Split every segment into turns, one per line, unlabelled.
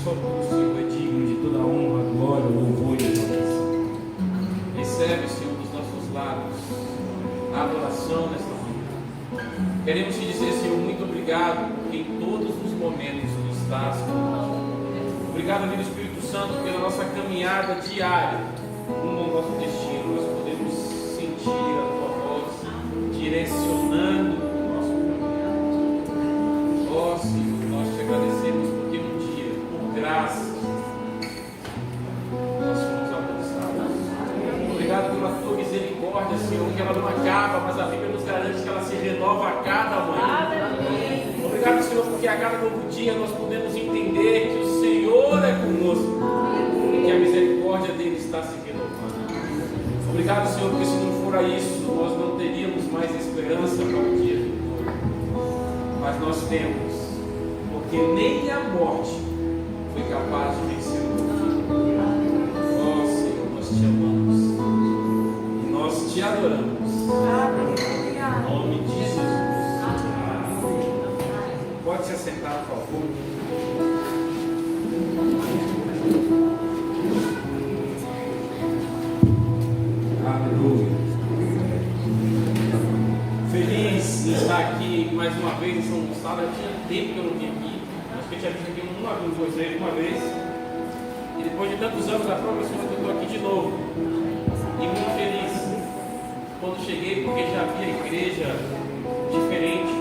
só tu, Senhor, é digno de toda a honra, glória, louvor e exaltação. Recebe, Senhor, dos nossos lábios a adoração nesta manhã. Queremos te dizer, Senhor, muito obrigado, porque em todos os momentos tu estás conosco. Obrigado, amigo Espírito Santo, pela nossa caminhada diária rumo ao nosso destino. Nós podemos sentir a tua voz direcionando o nosso caminho. Ó Senhor, nós te agradecemos porque um dia, por graça, nós fomos alcançados. Obrigado pela tua misericórdia, Senhor, que ela não acaba, mas a Bíblia nos garante que ela se renova a cada manhã. Obrigado, Senhor, porque a cada novo dia nós podemos entender que o Senhor é conosco e que a misericórdia dele está se renovando. Obrigado, Senhor, porque se não for isso, nós não teríamos mais esperança para o dia futuro. Mas nós temos, porque nem a morte foi capaz de vencer o mundo. Ó Senhor, nós te amamos e nós te adoramos. Em nome de Jesus. Pode se assentar, por favor. Aleluia. Feliz em estar aqui mais uma vez em São Gonçalo. Eu tinha tempo que eu não vim aqui. Acho que eu tinha visto aqui uma vez. E depois de tantos anos, a própria semana que eu estou aqui de novo. E muito feliz quando cheguei, porque já vi a igreja diferente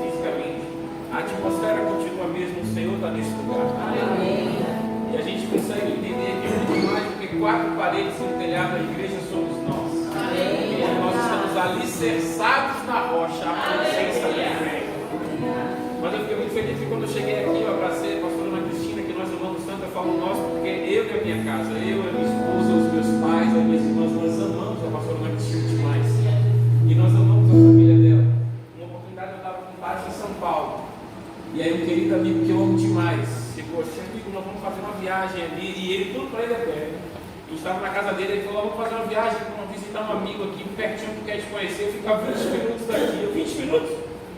fisicamente. A atmosfera continua a mesma, o Senhor está nesse lugar. Amém. E a gente consegue entender que muito mais do que 4 paredes e um telhado, a igreja somos nós. Amém. E nós estamos alicerçados na rocha, a presença do Rei. Mas eu fiquei muito feliz que quando eu cheguei aqui, eu abracei a pastora Ana Cristina, que nós amamos tanto. Eu falo nós, porque eu e a minha casa, eu, a minha esposa, os meus pais, as minhas irmãs, nós amamos a pastora Ana Cristina demais. E nós amamos a família dela. Uma oportunidade eu estava com pais em São Paulo. E aí um querido amigo que eu amo demais chegou assim, amigo, nós vamos fazer uma viagem ali, e ele, tudo para ele é perto. Eu estava na casa dele, ele falou, vamos fazer uma viagem, vamos visitar um amigo aqui, pertinho que quer te conhecer, eu ficar 20 minutos daqui. Eu, 20 minutos?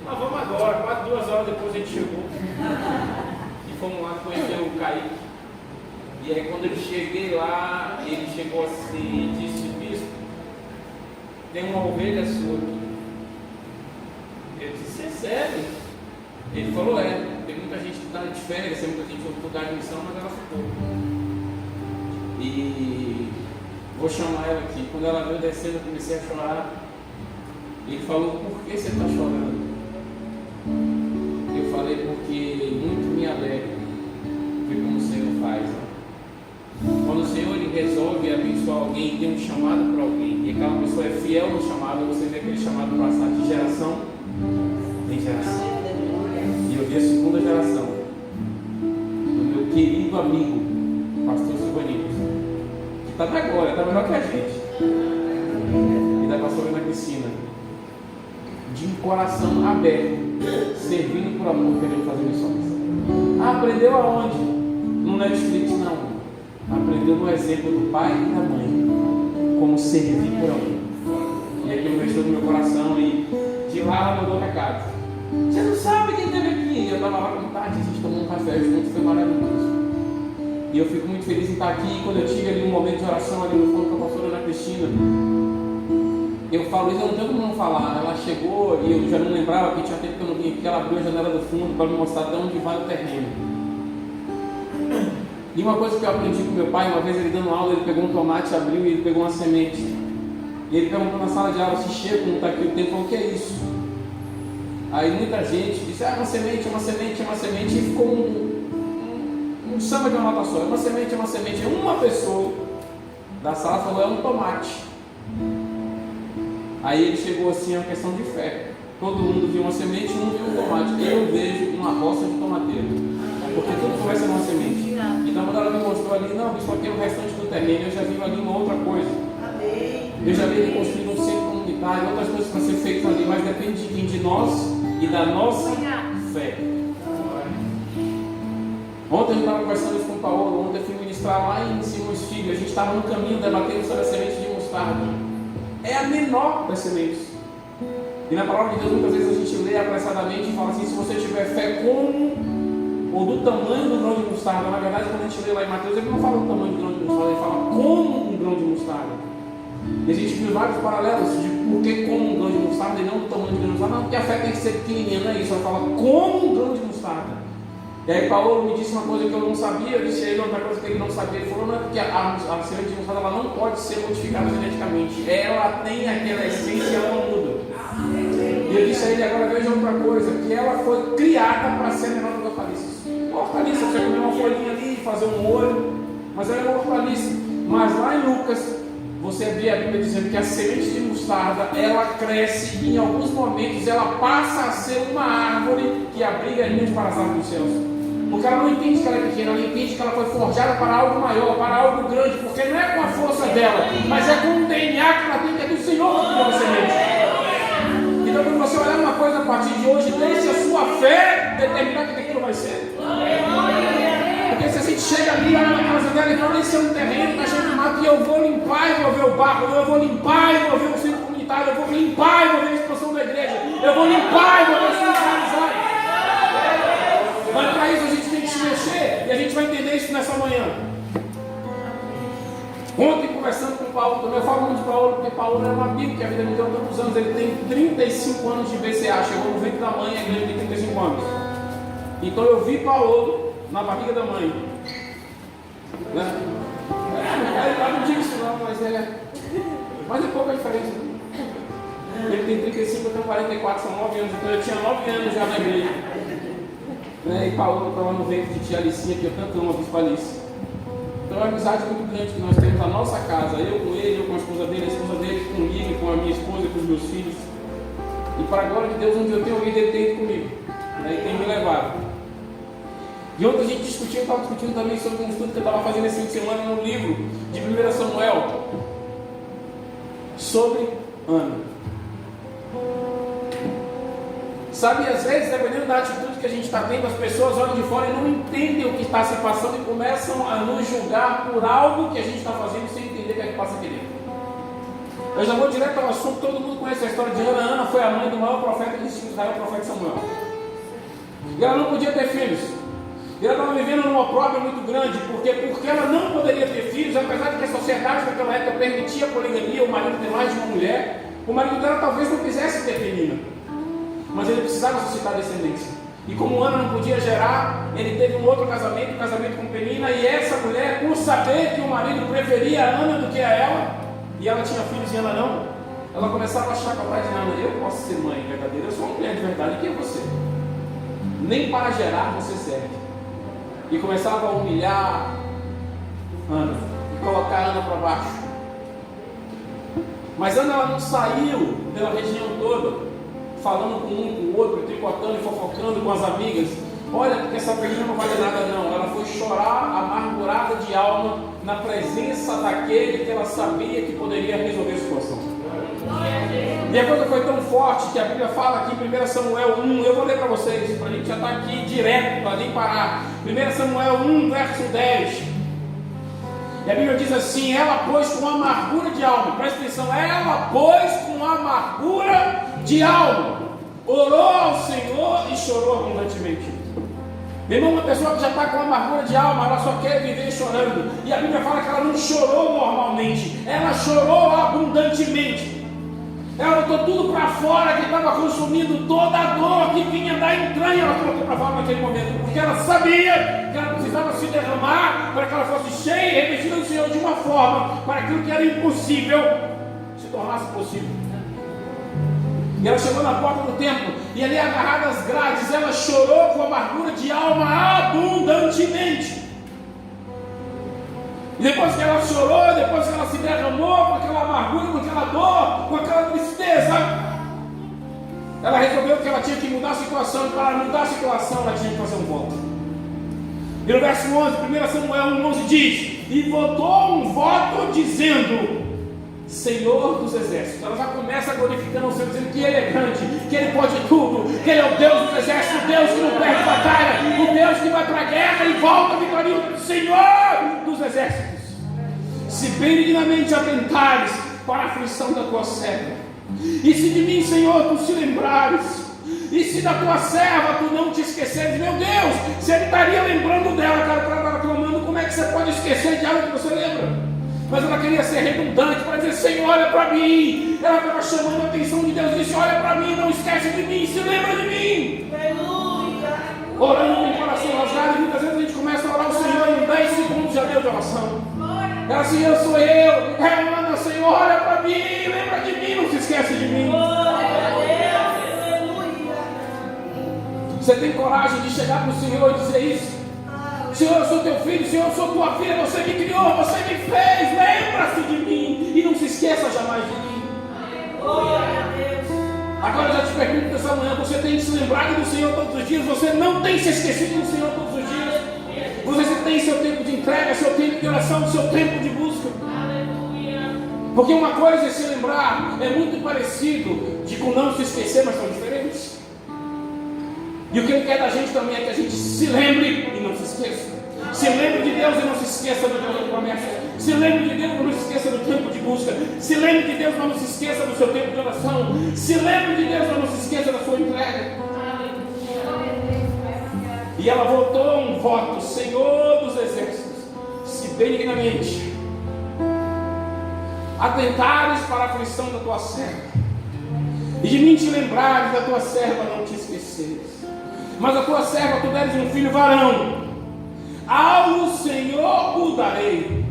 Nós vamos agora, quase 2 horas depois a gente chegou. E fomos lá conhecer o Kaique. E aí quando eu cheguei lá, ele chegou assim e disse, bispo, tem uma ovelha sua aqui. Eu disse, é sério? Ele falou, tem muita gente que está de férias, tem muita gente em outro lugar de missão, mas ela ficou. E vou chamar ela aqui. Quando ela veio descendo, eu comecei a chorar. Ele falou, por que você está chorando? Eu falei, porque muito me alegra ver como o Senhor faz. Quando o Senhor ele resolve abençoar alguém, tem um chamado para alguém, e aquela pessoa é fiel no chamado, você vê aquele chamado passar de geração em geração. Eu vi a 2ª geração do meu querido amigo, pastor Silvanito, que está na glória, está melhor que a gente, e da pastora Ana Cristina, de coração aberto, servindo por amor, querendo fazer missões. Aprendeu aonde? No Netflix não. Aprendeu no exemplo do pai e da mãe, como servir por amor. E aquilo mexeu no meu coração, e de lá ela mandou um recado. Você não sabe quem esteve aqui. Eu estava lá com tarde, a gente tomou um café junto, foi maravilhoso. E eu fico muito feliz em estar aqui. E quando eu tive ali um momento de oração ali no fundo com a pastora Ana Cristina, eu falo isso, eu não tenho como não falar. Ela chegou e eu já não lembrava, porque tinha tempo que eu não vinha aqui. Ela abriu a janela do fundo para me mostrar de onde vai o terreno. E uma coisa que eu aprendi com meu pai, uma vez ele dando aula, ele pegou um tomate, abriu e ele pegou uma semente. E ele perguntou na sala de aula se chega, não está aqui o tempo, falou, o que é isso? Aí muita gente disse, uma semente, uma semente, uma semente, e ficou um samba de uma nota só, uma semente, uma semente. Uma pessoa da sala falou, é um tomate. Aí ele chegou assim, é uma questão de fé. Todo mundo viu uma semente, não viu um tomate. Eu vejo uma roça de tomateiro, porque tudo começa numa semente. Então quando ela me mostrou ali, não, isso aqui é o restante do terreno, eu já vi ali uma outra coisa. Eu já vi ele construindo um centro comunitário, outras coisas para ser feitas ali, mas depende de quem? De nós e da nossa fé. Ontem eu estava conversando isso com o Paulo, ontem eu fui ministrar lá em Simões Filho, a gente estava no caminho debatendo sobre a semente de mostarda. É a menor das sementes. E na palavra de Deus muitas vezes a gente lê apressadamente e fala assim, se você tiver fé como ou do tamanho do grão de mostarda. Na verdade, quando a gente lê lá em Mateus, ele não fala do tamanho do grão de mostarda, ele fala como um grão de mostarda. E a gente viu vários paralelos de por que como um grão de mostarda e não do tamanho do grão de mostarda. Não, porque a fé tem que ser pequenininha, não é isso. Ele fala como um grão de mostarda. E aí Paulo me disse uma coisa que eu não sabia, eu disse a ele outra coisa que ele não sabia. Ele falou, não é porque a semente de mostarda ela não pode ser modificada geneticamente. Ela tem aquela essência e ela não muda. E eu disse a ele, agora veja outra coisa, que ela foi criada para ser menor do que hortaliças. Hortaliça, você comer uma folhinha ali, fazer um molho, mas ela é uma hortaliça. Mas lá em Lucas, você vê a Bíblia dizendo que a semente de mostarda, ela cresce e em alguns momentos ela passa a ser uma árvore que abriga ninhos para as aves dos céus. Porque ela não entende que ela é pequena, ela entende que ela foi forjada para algo maior, para algo grande, porque não é com a força dela, mas é com o DNA que ela tem, que é do Senhor que deu a semente. Então, quando você olhar uma coisa a partir de hoje, deixe a sua fé determinar o que aquilo vai ser. Porque se a gente chega ali, olha na casa dela e fala, esse é um terreno, está cheio de mato, e eu vou limpar e vou ver o barro, eu vou limpar e vou ver o centro comunitário, eu vou limpar e vou ver a expansão da igreja, eu vou limpar e vou ver a espiritualidade. Mas para isso a gente tem que se mexer, e a gente vai entender isso nessa manhã. Ontem, conversando com o Paulo, também eu falo muito de Paulo, porque Paulo é um amigo que a vida me deu tantos anos. Ele tem 35 anos de BCA, chegou no ventre da mãe, a igreja tem 35 anos. Então eu vi Paulo na barriga da mãe. Né? Eu não digo isso não, mas é pouca diferença. Ele tem 35, eu tenho 44, são 9 anos, então eu tinha 9 anos já na igreja. Né? E Paulo estava no ventre de tia Alicinha, que eu tanto amo, a Bispa Alice. Então é uma amizade muito grande que nós temos na nossa casa, eu com ele, eu com a esposa dele comigo, com a minha esposa e com os meus filhos. E para a glória de Deus, onde eu tenho ouvido, ele tem ido comigo, né? E tem me levado. E ontem a gente discutiu, eu estava discutindo também sobre um estudo que eu estava fazendo esse fim de semana no livro de 1 Samuel, sobre Ana. Sabe, às vezes, dependendo da atitude que a gente está tendo, as pessoas olham de fora e não entendem o que está se passando e começam a nos julgar por algo que a gente está fazendo sem entender o que é que passa aqui dentro. Eu já vou direto ao assunto, todo mundo conhece a história de Ana. Ana foi a mãe do maior profeta de Israel, o profeta Samuel. E ela não podia ter filhos. E ela estava vivendo numa prova muito grande, porque ela não poderia ter filhos, apesar de que a sociedade naquela época permitia a poligamia, o marido ter mais de uma mulher, o marido dela talvez não quisesse ter menina. Mas ele precisava suscitar descendência. E como Ana não podia gerar, ele teve um outro casamento, um casamento com Penina, e essa mulher, por saber que o marido preferia a Ana do que a ela, e ela tinha filhos e Ana não, ela começava a achar capaz de Ana, eu posso ser mãe verdadeira, eu sou uma mulher de verdade, quem é você? Nem para gerar você serve. E começava a humilhar Ana, e colocar Ana para baixo. Mas Ana ela não saiu pela região toda, falando com um, com o outro, tricotando e fofocando com as amigas. Olha, porque essa menina não vale nada não. Ela foi chorar amargurada de alma na presença daquele que ela sabia que poderia resolver a situação. E a coisa foi tão forte que a Bíblia fala aqui em 1 Samuel 1, eu vou ler para vocês, para a gente já estar aqui direto, para nem parar. 1 Samuel 1, verso 10. E a Bíblia diz assim, ela pois com amargura de alma, presta atenção, ela pois com amargura de alma, orou ao Senhor e chorou abundantemente. Meu irmão, uma pessoa que já está com amargura de alma, ela só quer viver chorando. E a Bíblia fala que ela não chorou normalmente, ela chorou abundantemente. Ela botou tudo para fora que estava consumindo toda a dor que vinha da entranha, ela colocou para fora naquele momento, porque ela sabia que ela precisava se derramar para que ela fosse cheia e revestida do Senhor de uma forma para que aquilo que era impossível se tornasse possível. E ela chegou na porta do templo e ali agarrada às grades, ela chorou com amargura de alma abundantemente. E depois que ela chorou, depois que ela se derramou com aquela amargura, com aquela dor, com aquela tristeza, ela resolveu que ela tinha que mudar a situação. E para mudar a situação, ela tinha que fazer um voto. E no verso 11, 1 Samuel 1,11 diz: e votou um voto dizendo: Senhor dos exércitos. Ela já começa glorificando o Senhor, dizendo que Ele é grande, que Ele pode tudo, que Ele é o Deus dos exércitos, o Deus que não perde batalha, o Deus que vai para a guerra e volta vitorioso, Senhor dos exércitos. Se benignamente atentares para a aflição da tua serva, e se de mim, Senhor, tu se lembrares, E se da tua serva tu não te esqueceres, meu Deus, se ele estaria lembrando dela, cara, para ela clamando, como é que você pode esquecer de algo que você lembra? Mas ela queria ser redundante para dizer, Senhor, olha para mim. Ela estava chamando a atenção de Deus e disse, olha para mim, não esquece de mim, se lembra de mim.
Aleluia.
Orando com o coração rasgado, e muitas vezes a gente começa a orar o Senhor e em 10 segundos já deu de oração. Ela assim, eu sou eu, ela Senhor, olha para mim, lembra de mim, não se esquece de mim. Você tem coragem de chegar para o Senhor e dizer isso? Senhor, eu sou teu filho, Senhor, eu sou tua filha, você me criou, você me fez, lembra-se de mim e não se esqueça jamais de mim. Agora eu já te pergunto nessa manhã, você tem se lembrado do Senhor todos os dias? Você não tem se esquecido do Senhor todos os dias? Você tem seu tempo de entrega, seu tempo de oração, seu tempo de busca? Porque uma coisa é se lembrar, é muito parecido de com não se esquecer, mas são diferentes. E o que Ele quer da gente também é que a gente se lembre e não se esqueça. Se lembre de Deus e não se esqueça do Deus da promessa. Se lembre de Deus e não se esqueça do tempo de busca. Se lembre de Deus e não se esqueça do seu tempo de oração. Se lembre de Deus e não se esqueça da sua entrega. E ela voltou um voto, Senhor dos exércitos, se benignamente atentares para a aflição da tua serva, e de mim te lembrares da tua serva, não te esqueceres. Mas a tua serva tu deres um filho varão, ao Senhor o darei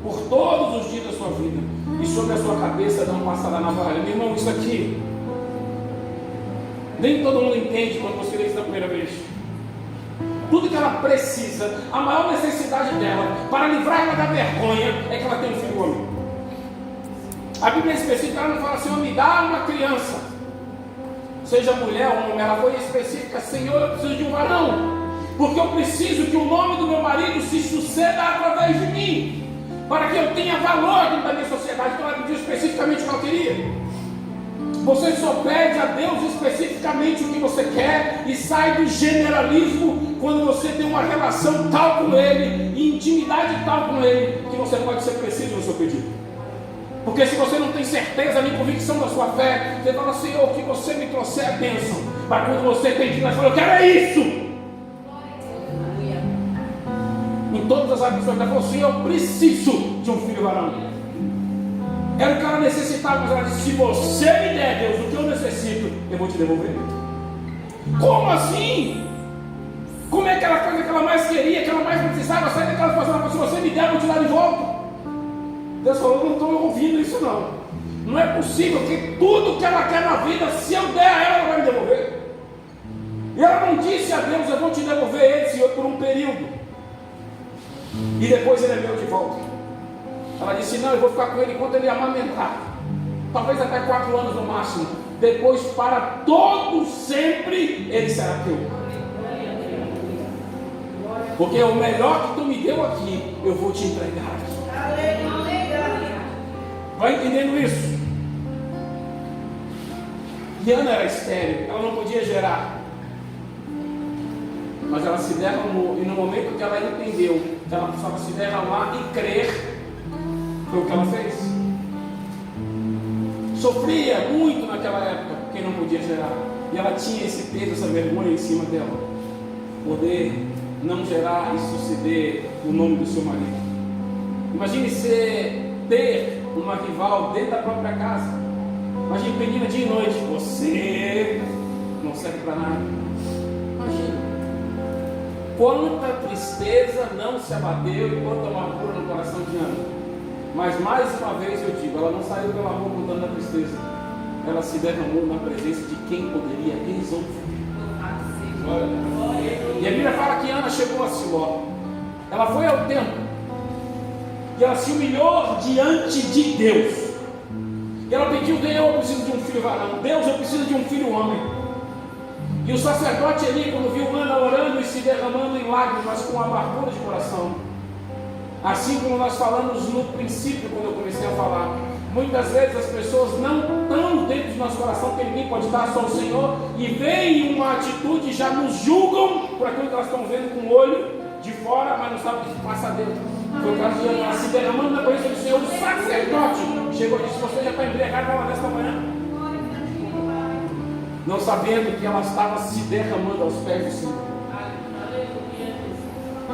por todos os dias da sua vida, e sobre a sua cabeça não passará navalha. Meu irmão, isso aqui nem todo mundo entende quando você lê isso da primeira vez. Tudo que ela precisa, a maior necessidade dela para livrar ela da vergonha é que ela tenha um filho homem. A Bíblia específica, ela não fala assim, me dá uma criança, seja mulher ou homem. Ela foi específica, Senhor, eu preciso de um varão, porque eu preciso que o nome do meu marido se suceda através de mim, para que eu tenha valor dentro da minha sociedade. Então ela pediu especificamente o que ela queria. Você só pede a Deus especificamente o que você quer e sai do generalismo quando você tem uma relação tal com Ele e intimidade tal com Ele que você pode ser preciso no seu pedido. Porque se você não tem certeza nem convicção da sua fé, você fala, Senhor, o que você me trouxer é bênção. Mas quando você tem que ir, eu quero é isso. Em todas as ambições, ela falou, Senhor, eu preciso de um filho varão. Era o que ela necessitava, mas ela disse, se você me der, Deus, o que eu necessito, eu vou te devolver. Como assim? Como é aquela coisa que ela mais queria, que ela mais precisava, sair daquela situação, ela falou, se você me der, eu vou te dar de volta. Deus falou, eu não estou ouvindo isso não. Não é possível que tudo que ela quer na vida, se eu der a ela, ela vai me devolver. E ela não disse a Deus, eu vou te devolver ele, Senhor, por um período. E depois ele é meu de volta. Ela disse, não, eu vou ficar com ele enquanto ele amamentar. Talvez até 4 anos no máximo. Depois, para todo sempre, ele será teu. Porque o melhor que tu me deu aqui, eu vou te entregar aqui. Vai entendendo isso? E Ana era estéril, ela não podia gerar. Mas ela se derramou, e no momento que ela entendeu, ela precisava se derramar e crer. Foi o que ela fez. Sofria muito naquela época, porque não podia gerar. E ela tinha esse peso, essa vergonha em cima dela. Poder não gerar e suceder o nome do seu marido. Imagine ter uma rival dentro da própria casa. Imagine menina dia e noite. Você não serve para nada. Imagina. Quanta tristeza não se abateu e quanta amargura no coração de Ana. Mas mais uma vez eu digo, ela não saiu pela rua com tanta tristeza. Ela se derramou na presença de quem poderia resolver. E a Bíblia fala que Ana chegou a Siló. Ela foi ao templo e ela se humilhou diante de Deus. E ela pediu, Deus, eu preciso de um filho varão. Deus, eu preciso de um filho homem. E o sacerdote ali, quando viu Ana orando e se derramando em lágrimas com amargura de coração, assim como nós falamos no princípio, quando eu comecei a falar, muitas vezes as pessoas não estão dentro do nosso coração, que ninguém pode estar, só o Senhor, e veem uma atitude e já nos julgam por aquilo que elas estão vendo com o olho de fora, mas não sabem o que passa dentro. Foi o caso de Ana, se derramando na presença do Senhor. O sacerdote chegou e disse, você já está embriagado nesta manhã? não sabendo que ela estava se derramando aos pés do Senhor.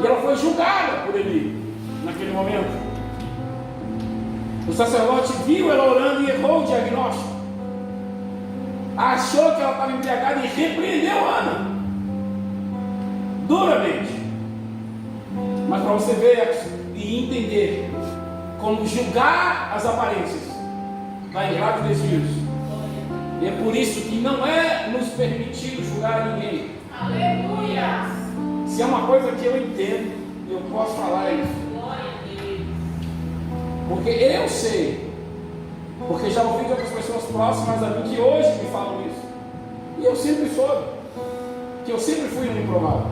E ela foi julgada por Eli naquele momento. O sacerdote viu ela orando e errou o diagnóstico. Achou que ela estava embriagada e repreendeu Ana duramente. Mas para você ver e entender como julgar as aparências vai em vários desvios. E é por isso que não é nos permitido julgar ninguém.
Aleluia!
Se é uma coisa que eu entendo, eu posso falar isso. Porque eu sei, porque já ouvi de outras pessoas próximas a mim que hoje me falam isso. E eu sempre soube que eu sempre fui um improvável.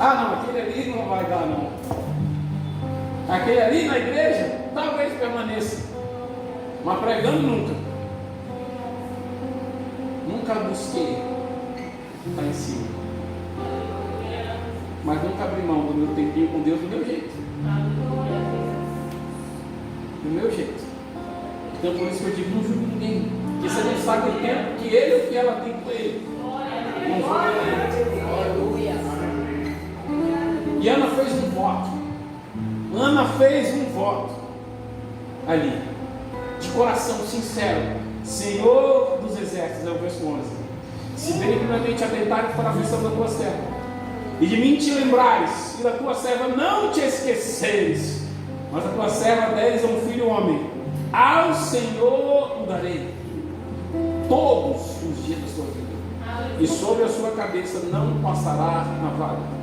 Ah, não, aquele ali não vai dar, não. Aquele ali na igreja, talvez permaneça, mas pregando nunca. Nunca busquei estar em cima, mas nunca abri mão do meu tempinho com Deus do meu jeito. Do meu jeito. Então por isso que eu digo, não julgo ninguém. Porque você não sabe o tempo que ele ou que ela tem com ele. Não julgo ninguém. E Ana fez um voto. Ana fez um voto ali, de coração sincero. Senhor dos exércitos, é o verso 11. Se benignamente atentares para a aflição da tua serva, e de mim te lembrares, e da tua serva não te esqueceres, mas a tua serva deres a um filho homem, ao Senhor o darei todos os dias da sua vida, e sobre a sua cabeça não passará navalha.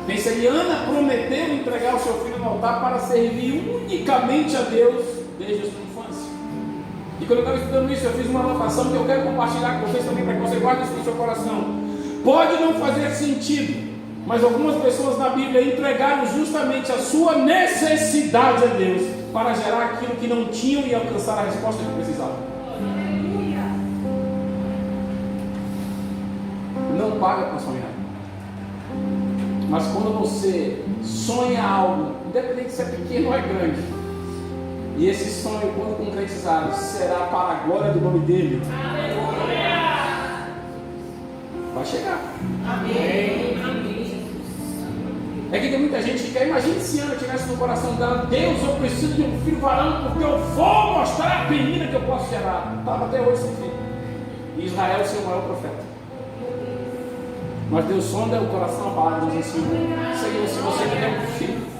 Pensa que Ana prometeu entregar o seu filho no altar para servir unicamente a Deus desde a sua infância. E quando eu estava estudando isso, eu fiz uma anotação que eu quero compartilhar com vocês também, para que você guarde isso no seu coração. Pode não fazer sentido, mas algumas pessoas na Bíblia entregaram justamente a sua necessidade a Deus para gerar aquilo que não tinham e alcançar a resposta que precisavam. Não paga para sonhar. Mas quando você sonha algo, independente se é pequeno ou é grande, e esse sonho, quando concretizado, será para a glória do nome dele. Aleluia! Vai chegar.
Amém.
É que tem muita gente que quer. Imagine se Ana tivesse no coração dela: Deus, eu preciso de um filho varão, porque eu vou mostrar a menina que eu posso gerar. Estava até hoje sem filho. E Israel, seu maior profeta. Mas Deus sonda o coração, a palavra diz assim: Senhor, se você me der um filho,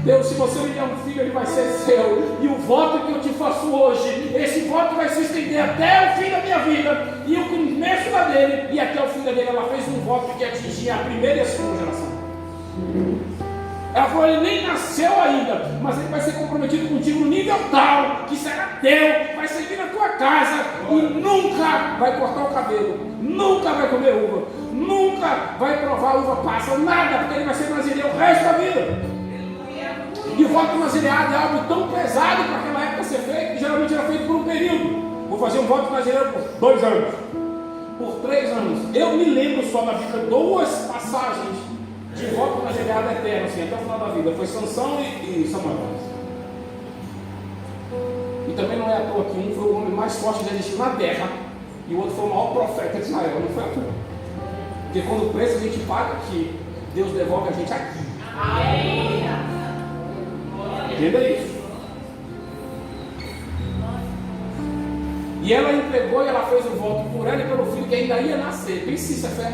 Deus, se você me der um filho, ele vai ser seu. E o voto que eu te faço hoje, esse voto vai se estender até o fim da minha vida, e o começo da dele, e até o fim da dele. Ela fez um voto que atingia a primeira e a segunda geração. Ela falou: ele nem nasceu ainda, mas ele vai ser comprometido contigo no nível tal, que será teu, vai servir na tua casa, e nunca vai cortar o cabelo, nunca vai comer uva, nunca vai provar uva passa, nada, porque ele vai ser nazireu o resto da vida. E o voto nazireado é algo tão pesado para aquela época ser feito, que geralmente era feito por um período. Vou fazer um voto nazireado por 2 anos, por 3 anos. Eu me lembro só na Bíblia 2 passagens de voto nazireado eterno, assim, até o final da vida. Foi Sansão e Samuel. E também não é à toa que um foi o homem mais forte que já existiu na terra, e o outro foi o maior profeta de Israel. Não foi à toa. Porque quando o preço a gente paga aqui, Deus devolve a gente aqui.
Amém.
Entenda isso. E ela entregou e ela fez um voto por ela e pelo filho que ainda ia nascer. Pense se é fé.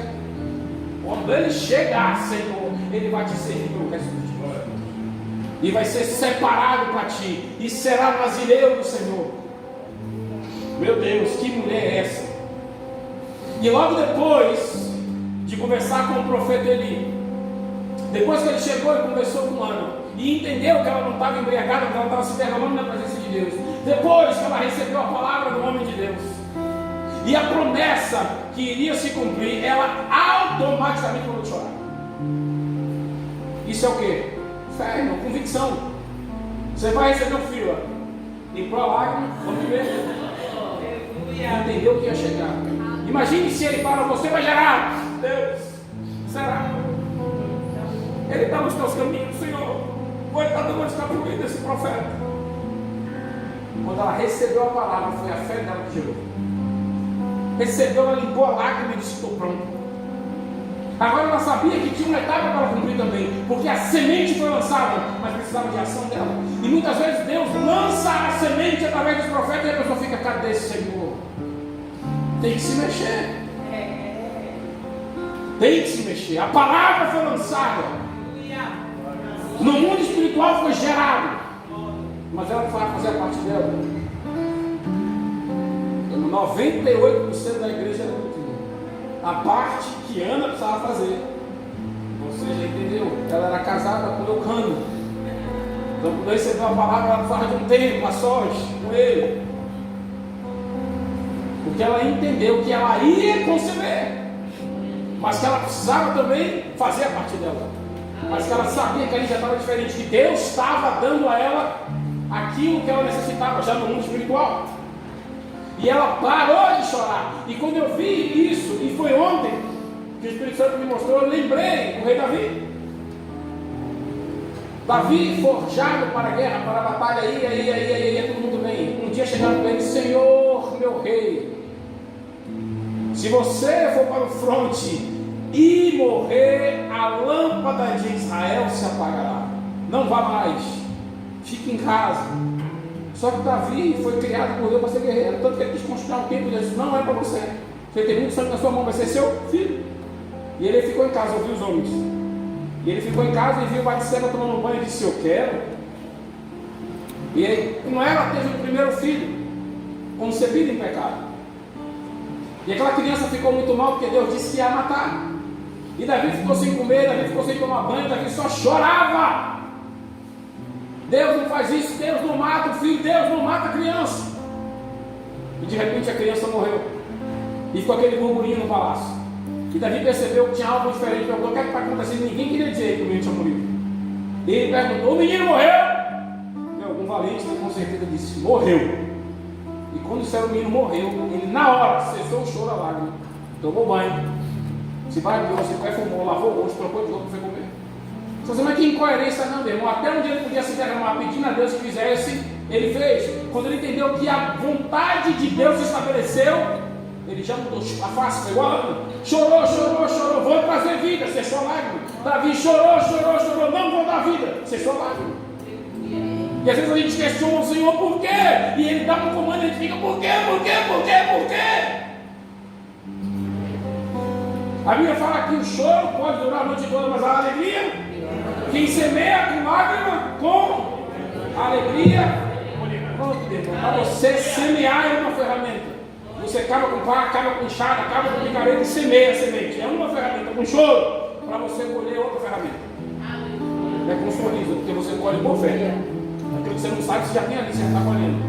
Quando ele chegar, Senhor, ele vai te servir pelo resto do dia. E vai ser separado para ti. E será nazireu do Senhor. Meu Deus, que mulher é essa? E logo depois de conversar com o profeta Eli, depois que ele chegou e conversou com Ana, e entendeu que ela não estava embriagada, que ela estava se derramando na presença de Deus, depois que ela recebeu a palavra do homem de Deus, e a promessa que iria se cumprir, ela automaticamente parou de chorar. Isso é o que? Fé, irmão, convicção. Você vai receber um filho, limpou a lágrima, vamos ver. Entendeu que ia chegar. Imagine se ele fala: você vai gerar. Deus, será? Ele está nos teus caminhos, Senhor. Coitado, onde está fluindo esse profeta? Quando ela recebeu a palavra, foi a fé dela que gerou. recebeu, ela limpou a lágrima e disse: estou pronto. Agora ela sabia que tinha uma etapa para ela cumprir também, porque a semente foi lançada, mas precisava de ação dela. E muitas vezes Deus lança a semente através dos profetas e a pessoa fica: cadê esse Senhor? Tem que se mexer. Tem que se mexer. A palavra foi lançada. No mundo espiritual foi gerado, mas ela vai fazer a parte dela. 98% da igreja era muito. A parte que Ana precisava fazer. Você já entendeu? Ela era casada com Eucano. Então, quando recebeu a palavra, ela precisava de um tempo, a sós, com ele. Porque ela entendeu que ela ia conceber, mas que ela precisava também fazer a parte dela. Mas que ela sabia que ali já estava diferente, que Deus estava dando a ela aquilo que ela necessitava, já no mundo espiritual. E ela parou de chorar. E quando eu vi isso, e foi ontem que o Espírito Santo me mostrou, eu lembrei do rei Davi. Davi forjado para a guerra, para a batalha, aí, todo mundo vem. Um dia chegaram para ele: Senhor, meu rei, se você for para o fronte e morrer, a lâmpada de Israel se apagará. Não vá mais, fique em casa. Só que Davi foi criado por Deus para ser guerreiro, tanto que ele quis construir um templo. Ele disse: não é para você, você tem muito sangue na sua mão, vai ser seu filho. E ele ficou em casa, ouviu os homens. E ele ficou em casa e viu Batseba tomando banho e disse: eu quero. E aí, com ela teve o primeiro filho, concebido em pecado. E aquela criança ficou muito mal, porque Deus disse que ia matar. E Davi ficou sem comer, Davi ficou sem tomar banho, Davi só chorava. Deus não faz isso, Deus não mata o filho, Deus não mata a criança. E de repente a criança morreu. E ficou aquele burburinho no palácio. E Davi percebeu que tinha algo diferente. Perguntou: o que está acontecendo? Ninguém queria dizer que o menino tinha morrido. E ele perguntou: o menino morreu? Algum valente com certeza disse: morreu. E quando disseram o menino morreu, ele na hora cessou o choro, a lágrima, tomou banho, se banhou, se perfumou, lavou o rosto, trocou de roupa e foi comer. Você não é que incoerência não, meu irmão. Até onde ele podia se derramar pedindo a Deus que fizesse, ele fez. Quando ele entendeu que a vontade de Deus se estabeleceu, ele já mudou a face, foi igual a Ana. Chorou, vou trazer vida, cessou a lágrima. Davi chorou, não vou dar vida, cessou a lágrima. E às vezes a gente questiona o Senhor: por quê? E ele dá um comando e a gente fica: por quê? A Bíblia fala que o choro pode durar a noite toda, mas a alegria, quem semeia com lágrima, com alegria. Pronto, irmão, para você semear é uma ferramenta. Você acaba com pá, acaba com enxada, acaba com picareta e semeia a semente. É uma ferramenta. Com choro, para você colher outra ferramenta. É com sorriso, porque você colhe por fé. Aquilo que você não sabe, você já tem ali, você está colhendo.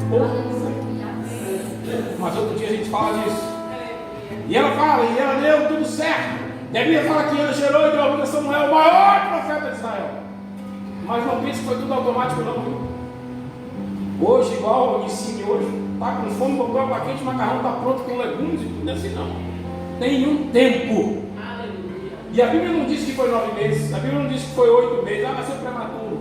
Mas outro dia a gente fala disso. E ela fala, e ela deu tudo certo. E a Bíblia fala que ela gerou e deu a vida a Samuel, o maior profeta de Israel. Mas não pense que foi tudo automático, não. Hoje, igual o ensino hoje, está com fome, comprou uma quente, o macarrão está pronto com legumes e tudo assim, não. Tem um tempo. E a Bíblia não diz que foi 9 meses, a Bíblia não diz que foi 8 meses, nasceu prematuro.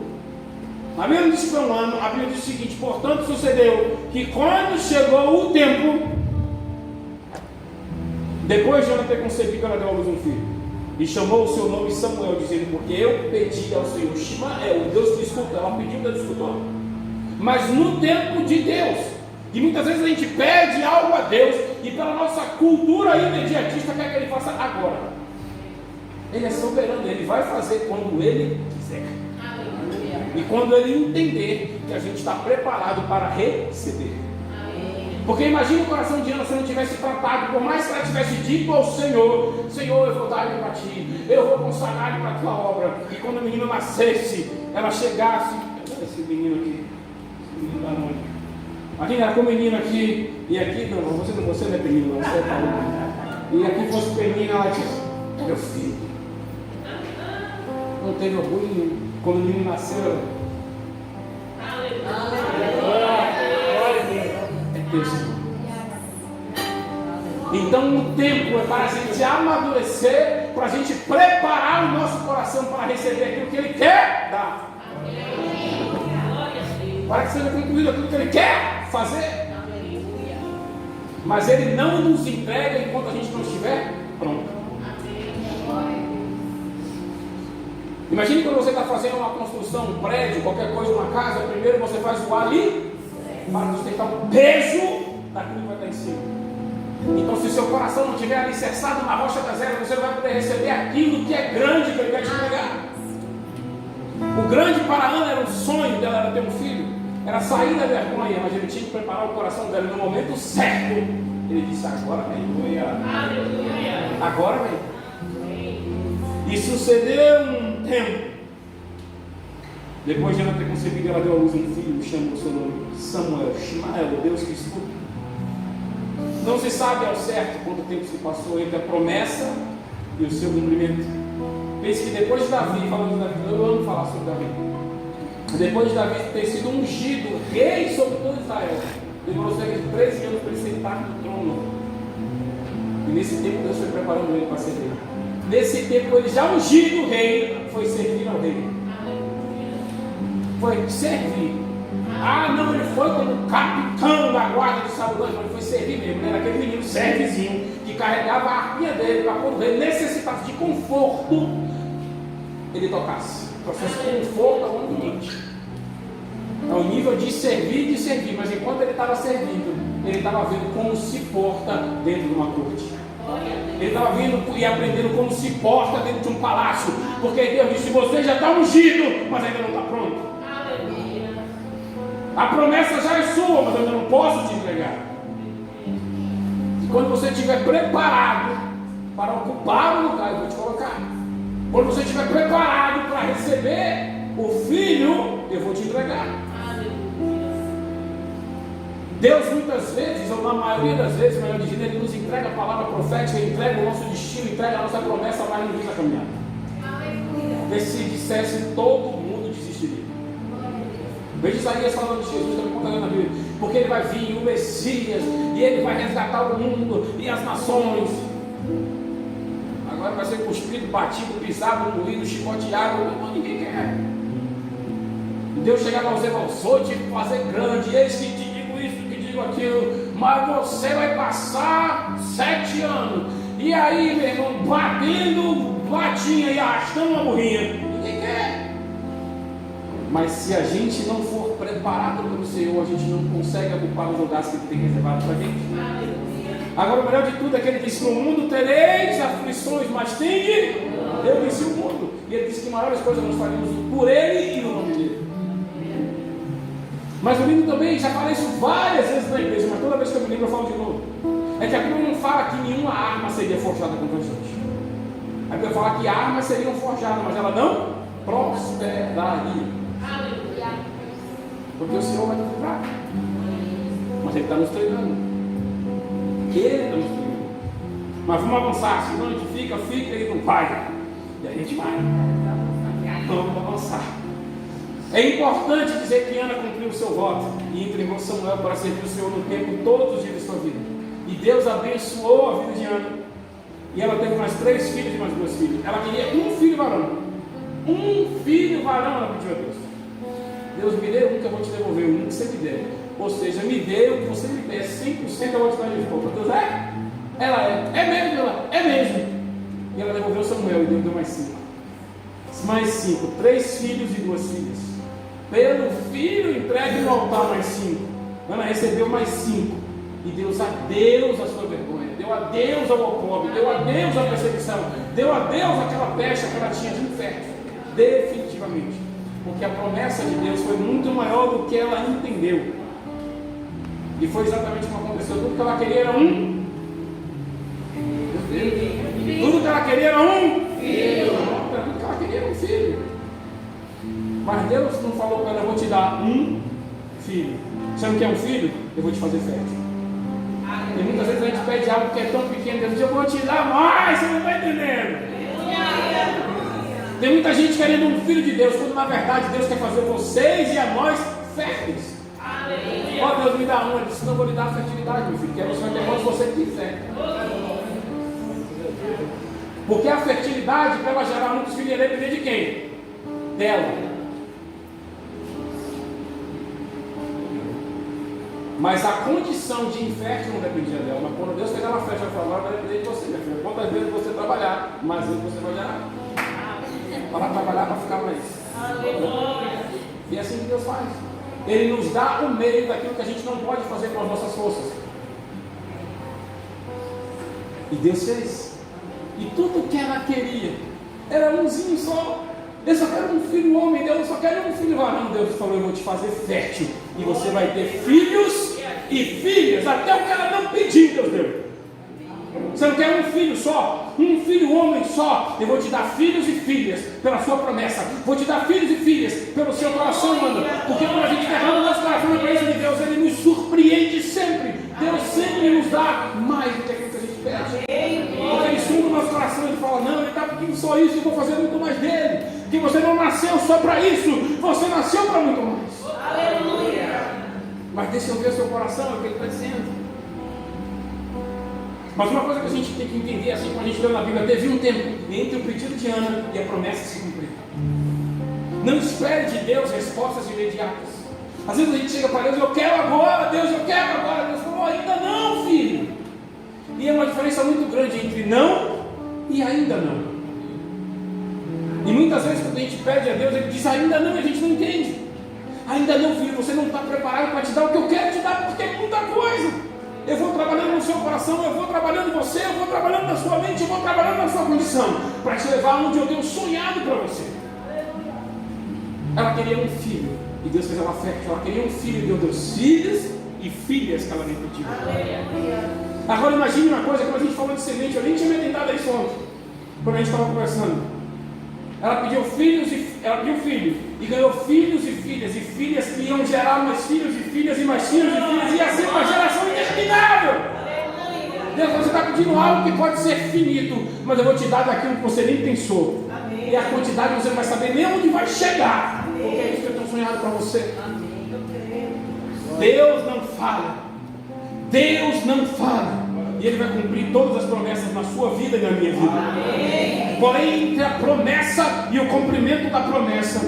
A Bíblia não diz que foi um ano, a Bíblia diz o seguinte: portanto sucedeu que quando chegou o tempo, depois de ela ter concebido, ela deu à luz um filho. E chamou o seu nome Samuel, dizendo: porque eu pedi ao Senhor. Shimael, o Deus que escuta, ela pediu, Deus escutou. Mas no tempo de Deus. E muitas vezes a gente pede algo a Deus, e pela nossa cultura imediatista quer que Ele faça agora. Ele é soberano, Ele vai fazer quando Ele quiser. E quando Ele entender que a gente está preparado para receber. Porque imagine o coração de Ana se não tivesse tratado, por mais que ela tivesse dito ao Senhor: Senhor, eu vou dar ele para ti, eu vou consagrar ele para a tua obra. E quando o menino nascesse, ela chegasse: esse menino aqui, esse menino da noite. Imagina ela com o menino aqui, e aqui, não, você não é menino, não, você é Paulo. E aqui fosse menino, ela disse: meu filho. Não teve orgulho quando o menino nasceu. Deus. Então o tempo é para a gente amadurecer, para a gente preparar o nosso coração para receber aquilo que Ele quer dar, para que seja concluído aquilo que Ele quer fazer. mas Ele não nos entrega enquanto a gente não estiver pronto. Imagine quando você está fazendo uma construção, um prédio, qualquer coisa, uma casa, primeiro você faz o ali para sustentar o peso daquilo que vai estar em cima. Então, se seu coração não estiver alicerçado na rocha das ervas, você não vai poder receber aquilo que é grande que Ele quer te entregar. O grande para Ana era um sonho dela, era ter um filho, era sair da vergonha, mas ele tinha que preparar o coração dela no momento certo. Ele disse: agora vem, agora vem. E sucedeu um tempo. Depois de ela ter concebido, ela deu à luz um filho, chamou o seu nome Samuel, Shmael, Deus que escuta. Não se sabe ao certo quanto tempo se passou entre a promessa e o seu cumprimento. Pense que depois de Davi, falando de Davi, eu amo falar sobre Davi. Depois de Davi ter sido ungido rei sobre todo Israel, demorou cerca de 13 anos para ele sentar no trono. E nesse tempo Deus foi preparando ele para ser rei. Nesse tempo ele já ungido rei, foi servir ao rei. Foi servir. Ah, não, ele foi como capitão da guarda de Saul, mas ele foi servir mesmo. Ele era aquele menino servizinho que carregava a arpinha dele para quando ele necessitasse de conforto, ele tocasse. O processo de conforto é um limite. É o nível de servir, mas enquanto ele estava servindo, ele estava vendo como se porta dentro de uma corte. Ele estava vindo e aprendendo como se porta dentro de um palácio. Porque Deus disse: você já está ungido, mas ainda não está pronto. A promessa já é sua, mas eu ainda não posso te entregar. E quando você estiver preparado para ocupar o lugar, eu vou te colocar. Quando você estiver preparado para receber o filho, eu vou te entregar. Deus muitas vezes, ou na maioria das vezes, melhor dizendo, Ele nos entrega a palavra profética, entrega o nosso destino, entrega a nossa promessa, mas não diz a caminhada. Porque se dissesse, todo mundo desistiria. Veja Isaías falando de Jesus, também contando na Bíblia. Porque Ele vai vir, o Messias, e Ele vai resgatar o mundo e as nações. Agora vai ser cuspido, batido, pisado, moído, chicoteado, ninguém quer. Deus chegava aos sou te fazer grande, eis que te digo isso, que digo aquilo, mas você vai passar 7 anos. E aí, meu irmão, batendo latinha e arrastando uma burrinha. Ninguém quer. Mas se a gente não for preparado pelo Senhor, a gente não consegue ocupar os lugares que Ele tem reservado para a gente. Agora, o melhor de tudo é que Ele disse: no mundo tereis aflições, mas tende, eu venci o mundo. E Ele disse que maiores coisas nós faremos por Ele e no nome dEle. Mas o lindo também, já falei isso várias vezes na igreja, mas toda vez que eu me lembro eu falo de novo. É que a Bíblia não fala que nenhuma arma seria forjada contra a gente. A Bíblia fala que armas seriam forjadas, mas ela não prosperaria. Porque o Senhor vai nos livrar. Mas Ele está nos treinando. Ele está nos treinando. Mas vamos avançar. Se não a gente fica, Ele não vai. E a gente vai. Vamos avançar. É importante dizer que Ana cumpriu o seu voto e entregou Samuel para servir o Senhor no tempo todos os dias de sua vida. E Deus abençoou a vida de Ana. E ela teve mais 3 filhos e mais 2 filhos. Ela queria um filho varão. Um filho varão ela pediu a Deus. Deus, me dê um que eu vou te devolver, um que você me der. Ou seja, me dê o que você me der, 100% eu vou te dar de volta. Deus é? Ela é. É mesmo, ela é mesmo. E ela devolveu Samuel e Deus deu mais 5. Mais 5, 3 filhos e 2 filhas. Pelo filho entregue no altar mais 5. Ana recebeu mais 5. E Deus adeus a sua vergonha. Deu adeus ao opróbrio. Deu adeus à perseguição. Deu adeus àquela pecha que ela tinha de inferno. Definitivamente. Porque a promessa de Deus foi muito maior do que ela entendeu. E foi exatamente como aconteceu. Tudo que ela queria era um. Tudo que ela queria era um filho. Tudo que ela queria era um filho. Mas Deus não falou para ela: eu vou te dar um filho. Você não quer um filho? Eu vou te fazer fértil. E muitas vezes a gente pede algo que é tão pequeno. Deus diz: eu vou te dar mais. Você não está entendendo? Tem muita gente querendo um filho de Deus, quando na verdade Deus quer fazer vocês e a nós férteis. Ó, Deus me dá um. Ele disse: não vou lhe dar a fertilidade, meu filho, que você vai ter quando você quiser. Porque a fertilidade, para ela gerar muitos filhos, ela depende de quem? Dela. Mas a condição de infértil não dependia dela. Mas quando Deus fez ela fértil, ela falou, vai depender de você, minha filha. Quantas vezes você trabalhar, mais vezes você vai gerar. Para trabalhar, para ficar mais.
Aleluia.
E é assim que Deus faz. Ele nos dá o meio daquilo que a gente não pode fazer com as nossas forças. E Deus fez. E tudo que ela queria era umzinho só. Eu só quero um filho homem, Deus só quero um filho varão. Deus falou, eu vou te fazer fértil. E você vai ter filhos e filhas. Até o cara não pediu, Deus deu. Você não quer um filho só, um filho homem só. Eu vou te dar filhos e filhas pela sua promessa. Vou te dar filhos e filhas pelo seu coração, mano. Porque quando a gente derrama o nosso coração na presença de Deus, Ele nos surpreende sempre. Deus sempre nos dá mais do que aquilo que a gente pede. Porque Ele suma o nosso coração e Ele fala, não, Ele está pedindo só isso, eu vou fazer muito mais dele. Que você não nasceu só para isso, você nasceu para muito mais.
Aleluia.
Mas deixa eu ver o seu coração, é o que Ele está dizendo. Mas uma coisa que a gente tem que entender, assim como a gente leu na Bíblia, teve um tempo entre o pedido de Ana e a promessa se cumprir. Não espere de Deus respostas imediatas. Às vezes a gente chega para Deus, eu quero agora, Deus, eu quero agora. Deus falou, ainda não, filho. E é uma diferença muito grande entre não e ainda não. E muitas vezes quando a gente pede a Deus, Ele diz ainda não, e a gente não entende. Ainda não, filho, você não está preparado para te dar o que eu quero te dar, porque é muita coisa. Eu vou trabalhando no seu coração, eu vou trabalhando em você, eu vou trabalhando na sua mente, eu vou trabalhando na sua condição, para te levar onde eu tenho sonhado para você. Ela queria um filho, e Deus fez ela fértil. Ela queria um filho, e Deus deu filhos e filhas que ela nem pediu. Agora imagine uma coisa, quando a gente falou de semente, eu nem tinha me atentado a isso ontem, quando a gente estava conversando. Ela pediu filho e ganhou filhos e filhas que iam gerar mais filhos e filhas e mais filhos e filhas, e ia ser uma geração interminável. Deus, você está pedindo algo que pode ser finito, mas eu vou te dar daquilo que você nem pensou. E a quantidade você não vai saber nem onde vai chegar, porque é isso que eu tenho sonhado para você. Deus não falha. Deus não falha. E Ele vai cumprir todas as promessas na sua vida e na minha vida. Amém. Porém, entre a promessa e o cumprimento da promessa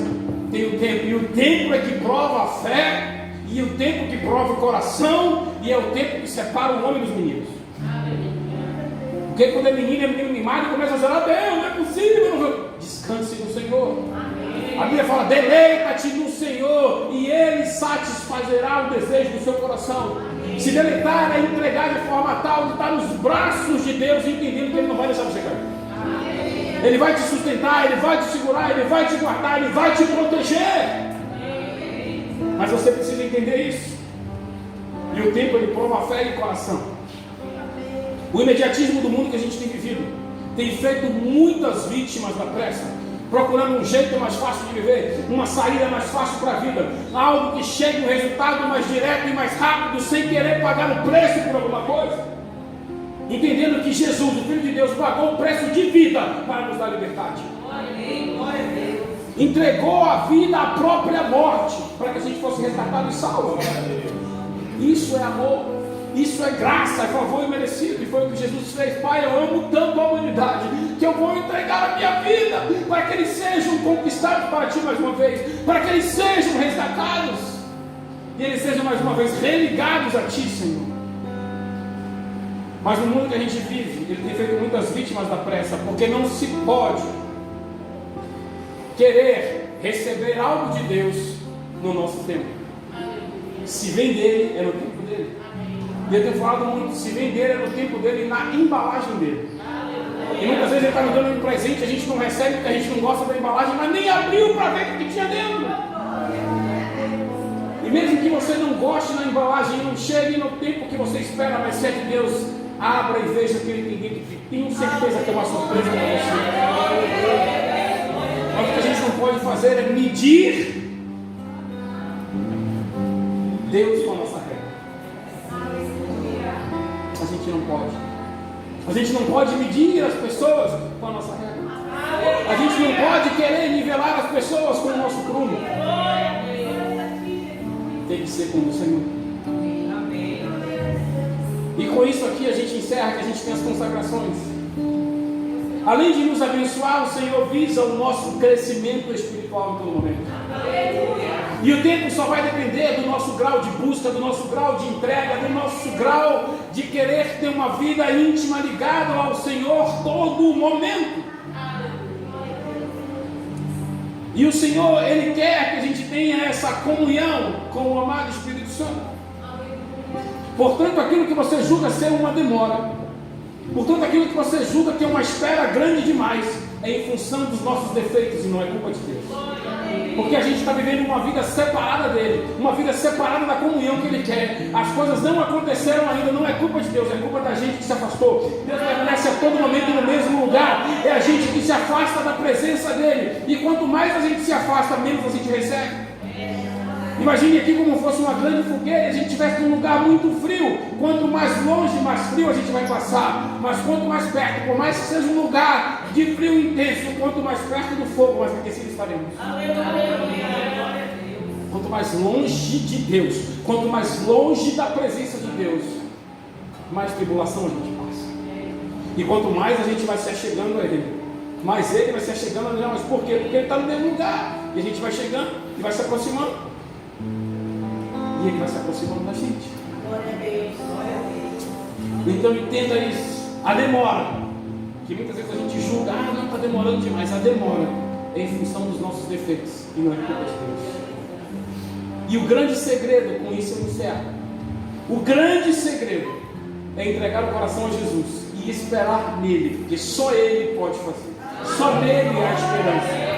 tem o tempo. E o tempo é que prova a fé, e o tempo que prova o coração, e é o tempo que separa o homem dos meninos. Porque quando é menino mimado, começa a dizer, Deus, não é possível. Não. Descanse no Senhor. Amém. A Bíblia fala, deleita-te no Senhor, e Ele satisfazerá o desejo do seu coração. Amém. Se deleitar é entregar de forma tal de estar nos braços de Deus, entendendo que Ele não vai deixar você cair. Ele vai te sustentar, Ele vai te segurar, Ele vai te guardar, Ele vai te proteger. Mas você precisa entender isso. E o tempo Ele prova a fé e o coração. O imediatismo do mundo que a gente tem vivido tem feito muitas vítimas da pressa, procurando um jeito mais fácil de viver, uma saída mais fácil para a vida, algo que chegue um resultado mais direto e mais rápido, sem querer pagar o preço por alguma coisa, entendendo que Jesus, o Filho de Deus, pagou o preço de vida para nos dar liberdade. Entregou a vida à própria morte para que a gente fosse resgatado e salvo. Isso é amor. Isso é graça, é favor imerecido. E foi o que Jesus fez. Pai, eu amo tanto a humanidade que eu vou entregar a minha vida para que eles sejam conquistados para Ti mais uma vez, para que eles sejam resgatados e eles sejam mais uma vez religados a Ti, Senhor. Mas no mundo que a gente vive, Ele tem feito muitas vítimas da pressa, porque não se pode querer receber algo de Deus no nosso tempo. Se vem dele, é no tempo dele. E eu tenho falado muito, se vem dele, é no tempo dele e na embalagem dele. E muitas vezes ele está me dando um presente, a gente não recebe porque a gente não gosta da embalagem, mas nem abriu para ver o que tinha dentro. E mesmo que você não goste da embalagem, não chegue no tempo que você espera, mas se é de Deus, abra e veja o que ele tem dentro, que tenho certeza que é uma surpresa para você. Mas o que a gente não pode fazer é medir Deus com a nossa regra. A gente não pode. A gente não pode medir as pessoas com a nossa regra. A gente não pode querer nivelar as pessoas com o nosso prumo. Tem que ser com o Senhor. E com isso aqui a gente encerra, que a gente tem as consagrações. Além de nos abençoar, o Senhor visa o nosso crescimento espiritual em todo momento. E o tempo só vai depender do nosso grau de busca, do nosso grau de entrega, do nosso grau de querer ter uma vida íntima ligada ao Senhor todo o momento. E o Senhor, Ele quer que a gente tenha essa comunhão com o amado Espírito Santo. Portanto, aquilo que você julga ser uma demora, portanto, aquilo que você julga que é uma espera grande demais, é em função dos nossos defeitos e não é culpa de Deus. Porque a gente está vivendo uma vida separada dele, uma vida separada da comunhão que ele quer. As coisas não aconteceram ainda, não é culpa de Deus, é culpa da gente que se afastou. Deus permanece a todo momento no mesmo lugar, é a gente que se afasta da presença dele. E quanto mais a gente se afasta, menos a gente recebe. Imagine aqui como fosse uma grande fogueira e a gente estivesse num lugar muito frio. Quanto mais longe, mais frio a gente vai passar. Mas quanto mais perto, por mais que seja um lugar de frio intenso, quanto mais perto do fogo, mais aquecidos estaremos. Quanto mais longe de Deus, quanto mais longe da presença de Deus, mais tribulação a gente passa. E quanto mais a gente vai se achegando a Ele, mais Ele vai se achegando a nós. Por quê? Porque Ele está no mesmo lugar. E a gente vai chegando e vai se aproximando. E Ele vai se aproximando da gente. Então entenda isso. A demora, que muitas vezes a gente julga, não, está demorando demais. A demora é em função dos nossos defeitos e não é culpa de Deus. E o grande segredo, com isso eu encerro, o grande segredo é entregar o coração a Jesus e esperar nele, porque só Ele pode fazer, só nele há esperança.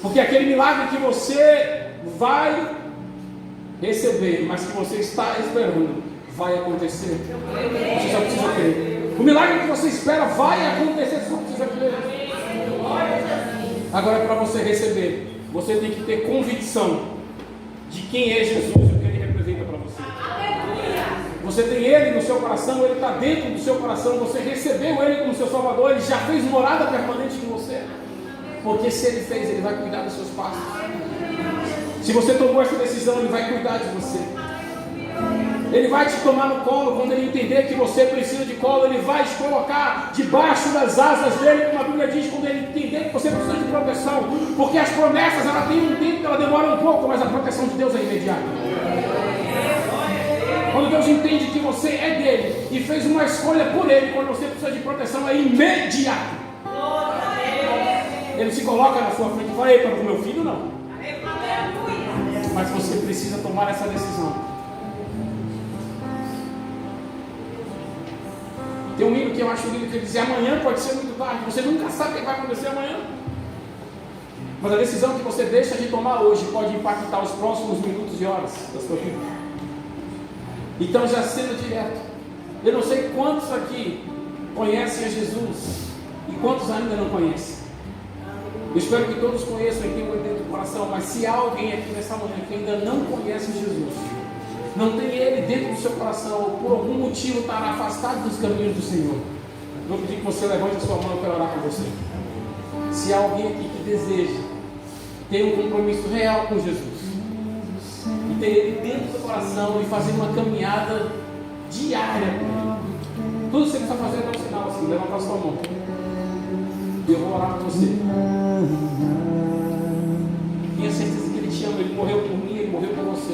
Porque aquele milagre que você vai receber, mas que você está esperando, vai acontecer. Você só precisa crer. O milagre que você espera vai acontecer, você só precisa crer. Agora, para você receber, você tem que ter convicção de quem é Jesus e o que Ele representa para você. Você tem Ele no seu coração, Ele está dentro do seu coração, você recebeu Ele como seu Salvador, Ele já fez morada permanente em você. Porque se Ele fez, Ele vai cuidar dos seus passos. Se você tomou essa decisão, Ele vai cuidar de você. Ele vai te tomar no colo quando Ele entender que você precisa de colo. Ele vai te colocar debaixo das asas dEle, como a Bíblia diz, quando Ele entender que você precisa de proteção. Porque as promessas, ela tem um tempo que ela demora um pouco, mas a proteção de Deus é imediata. Quando Deus entende que você é dEle e fez uma escolha por Ele, quando você precisa de proteção, é imediato. Ele se coloca na sua frente e fala: eita, para o meu filho não. Mas você precisa tomar essa decisão. Tem um hino que eu acho lindo que ele diz: amanhã pode ser muito tarde. Você nunca sabe o que vai acontecer amanhã. Mas a decisão que você deixa de tomar hoje pode impactar os próximos minutos e horas da sua vida. Então já sendo direto, eu não sei quantos aqui conhecem a Jesus e quantos ainda não conhecem. Eu espero que todos conheçam e tenham dentro do coração, mas se há alguém aqui nessa manhã que ainda não conhece Jesus, não tem Ele dentro do seu coração, ou por algum motivo está afastado dos caminhos do Senhor, vou pedir que você levante a sua mão para orar por você. Se há alguém aqui que deseja ter um compromisso real com Jesus, e ter Ele dentro do coração e fazer uma caminhada diária com Ele, tudo que você precisa fazer é dar um sinal assim, levantar a sua mão. Eu vou orar por você. Tenha certeza que Ele te ama. Ele morreu por mim, Ele morreu por você,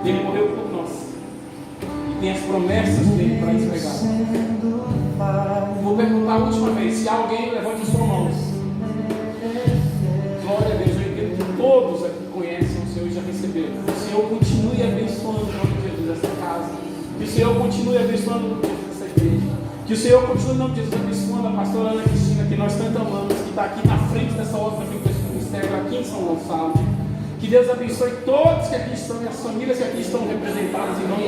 Ele morreu por nós. E tem as promessas dele para entregar. Vou perguntar a última vez. Se há alguém, levante as suas mãos. Glória a Deus. Eu entendo que todos aqui conhecem o Senhor e já receberam. Que o Senhor continue abençoando o nome de Jesus essa casa. Que o Senhor continue abençoando o nome de Jesus essa igreja. Que o Senhor continue, em nome de Jesus, abençoando a pastora Ana Cristina, que nós tanto amamos, que está aqui na frente dessa obra do ministério, aqui em São Gonçalo. Que Deus abençoe todos que aqui estão e as famílias que aqui estão representadas em nome